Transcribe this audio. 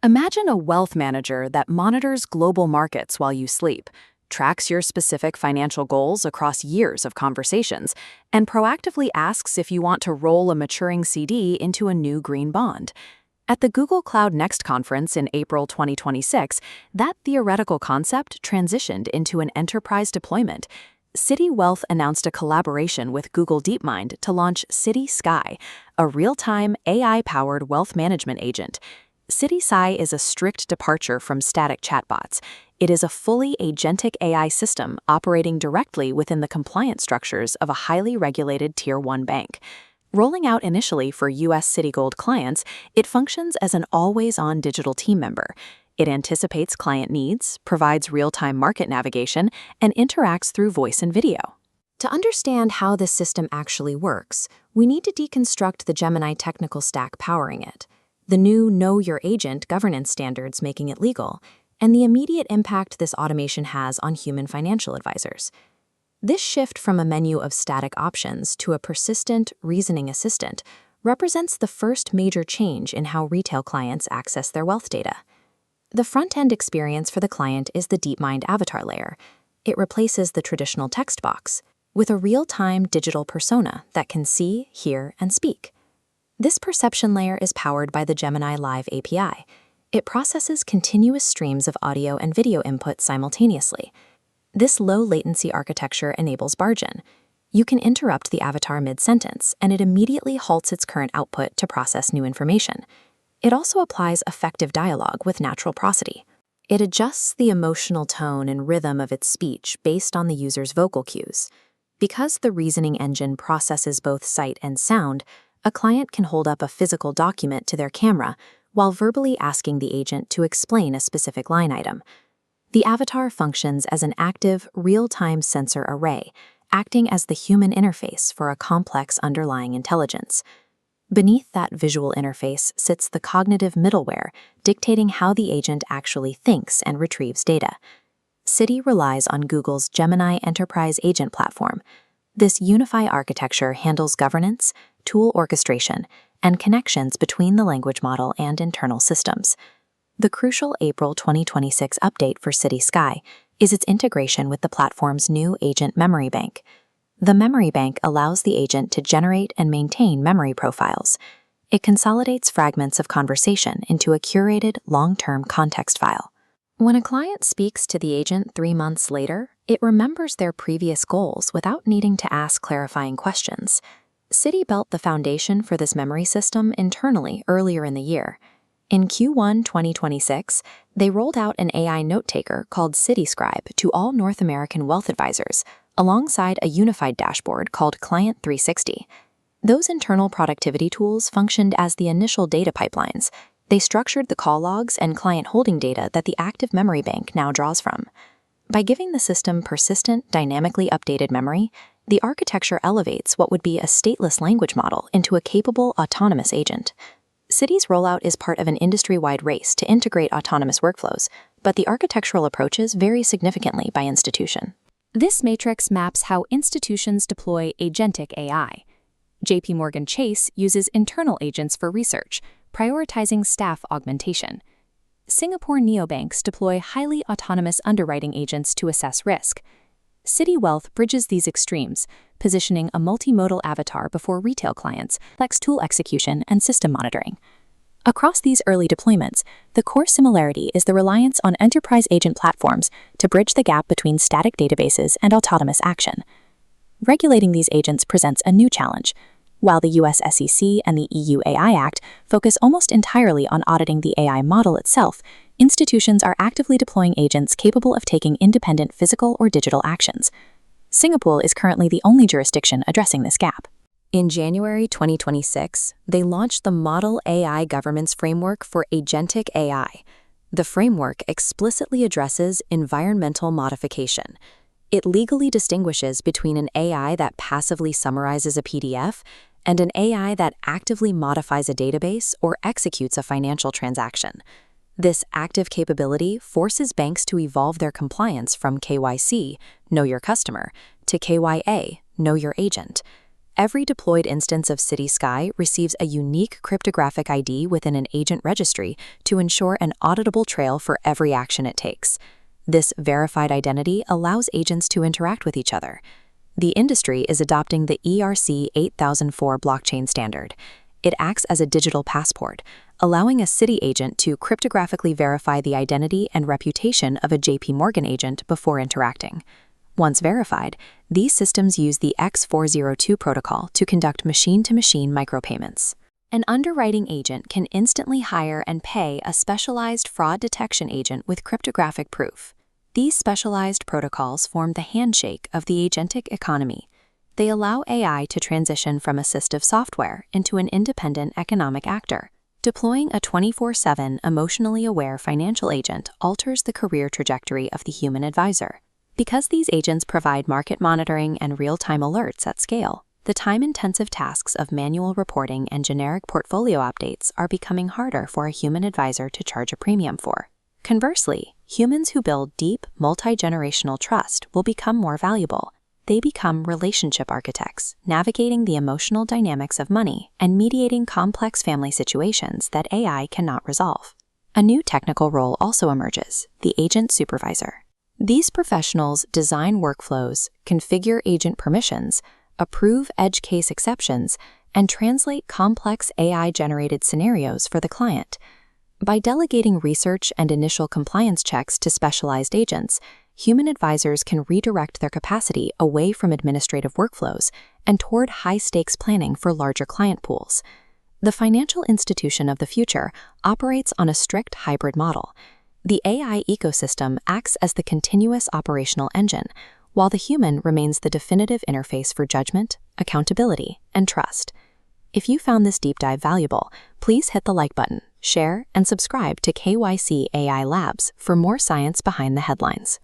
Imagine a wealth manager that monitors global markets while you sleep, tracks your specific financial goals across years of conversations, and proactively asks if you want to roll a maturing CD into a new green bond. At the Google Cloud Next conference in April 2026, that theoretical concept transitioned into an enterprise deployment. Citi Wealth announced a collaboration with Google DeepMind to launch Citi Sky, a real-time AI-powered wealth management agent. Citi Sky is a strict departure from static chatbots. It is a fully agentic AI system operating directly within the compliance structures of a highly regulated Tier 1 bank. Rolling out initially for U.S. Citigold clients, it functions as an always-on digital team member. It anticipates client needs, provides real-time market navigation, and interacts through voice and video. To understand how this system actually works, we need to deconstruct the Gemini technical stack powering it, the new Know Your Agent governance standards making it legal, and the immediate impact this automation has on human financial advisors. This shift from a menu of static options to a persistent, reasoning assistant represents the first major change in how retail clients access their wealth data. The front-end experience for the client is the DeepMind avatar layer. It replaces the traditional text box with a real-time digital persona that can see, hear, and speak. This perception layer is powered by the Gemini Live API. It processes continuous streams of audio and video input simultaneously. This low-latency architecture enables bargain. You can interrupt the avatar mid-sentence, and it immediately halts its current output to process new information. It also applies effective dialogue with natural prosody. It adjusts the emotional tone and rhythm of its speech based on the user's vocal cues. Because the reasoning engine processes both sight and sound, a client can hold up a physical document to their camera while verbally asking the agent to explain a specific line item. The avatar functions as an active, real-time sensor array, acting as the human interface for a complex underlying intelligence. Beneath that visual interface sits the cognitive middleware, dictating how the agent actually thinks and retrieves data. Citi relies on Google's Gemini Enterprise Agent platform. This Unify architecture handles governance, tool orchestration, and connections between the language model and internal systems. The crucial April 2026 update for Citi Sky is its integration with the platform's new agent memory bank. The memory bank allows the agent to generate and maintain memory profiles. It consolidates fragments of conversation into a curated, long-term context file. When a client speaks to the agent 3 months later, it remembers their previous goals without needing to ask clarifying questions. Citi built the foundation for this memory system internally earlier in the year. In Q1 2026, they rolled out an AI note-taker called Citi Scribe to all North American wealth advisors, alongside a unified dashboard called Client 360. Those internal productivity tools functioned as the initial data pipelines. They structured the call logs and client holding data that the active memory bank now draws from. By giving the system persistent, dynamically updated memory, the architecture elevates what would be a stateless language model into a capable, autonomous agent. Citi's rollout is part of an industry-wide race to integrate autonomous workflows, but the architectural approaches vary significantly by institution. This matrix maps how institutions deploy agentic AI. JPMorgan Chase uses internal agents for research, prioritizing staff augmentation. Singapore neobanks deploy highly autonomous underwriting agents to assess risk. Citi Wealth bridges these extremes, positioning a multimodal avatar before retail clients, flex tool execution, and system monitoring. Across these early deployments, the core similarity is the reliance on enterprise agent platforms to bridge the gap between static databases and autonomous action. Regulating these agents presents a new challenge. While the US SEC and the EU AI Act focus almost entirely on auditing the AI model itself, institutions are actively deploying agents capable of taking independent physical or digital actions. Singapore is currently the only jurisdiction addressing this gap. In January 2026, they launched the Model AI Governance Framework for Agentic AI. The framework explicitly addresses environmental modification. It legally distinguishes between an AI that passively summarizes a PDF and an AI that actively modifies a database or executes a financial transaction. This active capability forces banks to evolve their compliance from KYC, Know Your Customer, to KYA, Know Your Agent. Every deployed instance of Citi Sky receives a unique cryptographic ID within an agent registry to ensure an auditable trail for every action it takes. This verified identity allows agents to interact with each other. The industry is adopting the ERC 8004 blockchain standard. It acts as a digital passport, allowing a Citi agent to cryptographically verify the identity and reputation of a JP Morgan agent before interacting. Once verified, these systems use the X402 protocol to conduct machine-to-machine micropayments. An underwriting agent can instantly hire and pay a specialized fraud detection agent with cryptographic proof. These specialized protocols form the handshake of the agentic economy. They allow AI to transition from assistive software into an independent economic actor. Deploying a 24/7 emotionally aware financial agent alters the career trajectory of the human advisor. Because these agents provide market monitoring and real-time alerts at scale, the time-intensive tasks of manual reporting and generic portfolio updates are becoming harder for a human advisor to charge a premium for. Conversely, humans who build deep, multi-generational trust will become more valuable. They become relationship architects, navigating the emotional dynamics of money and mediating complex family situations that AI cannot resolve. A new technical role also emerges, the agent supervisor. These professionals design workflows, configure agent permissions, approve edge case exceptions, and translate complex AI-generated scenarios for the client. By delegating research and initial compliance checks to specialized agents, human advisors can redirect their capacity away from administrative workflows and toward high-stakes planning for larger client pools. The financial institution of the future operates on a strict hybrid model. The AI ecosystem acts as the continuous operational engine, while the human remains the definitive interface for judgment, accountability, and trust. If you found this deep dive valuable, please hit the like button, share, and subscribe to KYC AI Labs for more science behind the headlines.